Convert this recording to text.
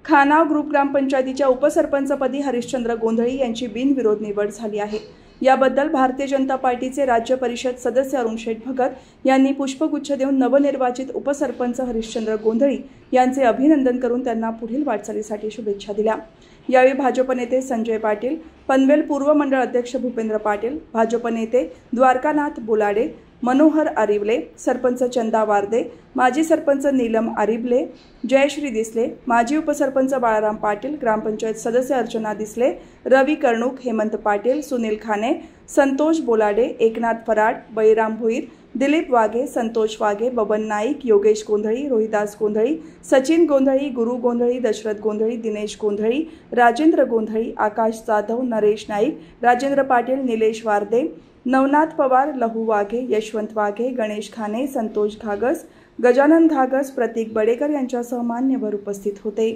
खानाव group ग्रामपंचायतीच्या उपसरपंचपदी हरिश्चंद्र गोंधळी यांची बिनविरोध निवड झाली आहे। याबद्दल भारतीय जनता पार्टीचे राज्य परिषद सदस्य अरुणशेठ भगत यांनी पुष्पगुच्छ देऊन नवनिर्वाचित उपसरपंच हरिश्चंद्र गोंधळी यांचे अभिनंदन करून त्यांना पुढील वाटचालीसाठी शुभेच्छा दिल्या। यावेळी भाजप नेते संजय पाटील, पनवेल पूर्व मंडळ अध्यक्ष भूपेंद्र पाटील, भाजप नेते द्वारकानाथ बुलाडे, मनोहर आरिवले, सरपंच चंदा वारदे, माजी सरपंच नीलम आरिबले, जयश्री दिसले, माजी उपसरपंच बाळाराम पाटील, ग्रामपंचायत सदस्य अर्चना दिसले, रवी कर्णुक, हेमंत पाटील, सुनील खाने, संतोष बोलाडे, एकनाथ फराड, बळीराम भोईर, दिलीप वाघे, संतोष वाघे, बबन नाईक, योगेश गोंधळी, रोहिदास गोंधळी, सचिन गोंधळी, गुरु गोंधळी, दशरथ गोंधळी, दिनेश गोंधळी, राजेंद्र गोंधळी, आकाश जाधव, नरेश नाईक, राजेंद्र पाटील, निलेश वारदे, नवनाथ पवार, लहू वाघे, यशवंत वाघे, गणेश खाने, संतोष घागस, गजानन घागस, प्रतीक बडेकर यांच्यासह मान्यवर उपस्थित होते।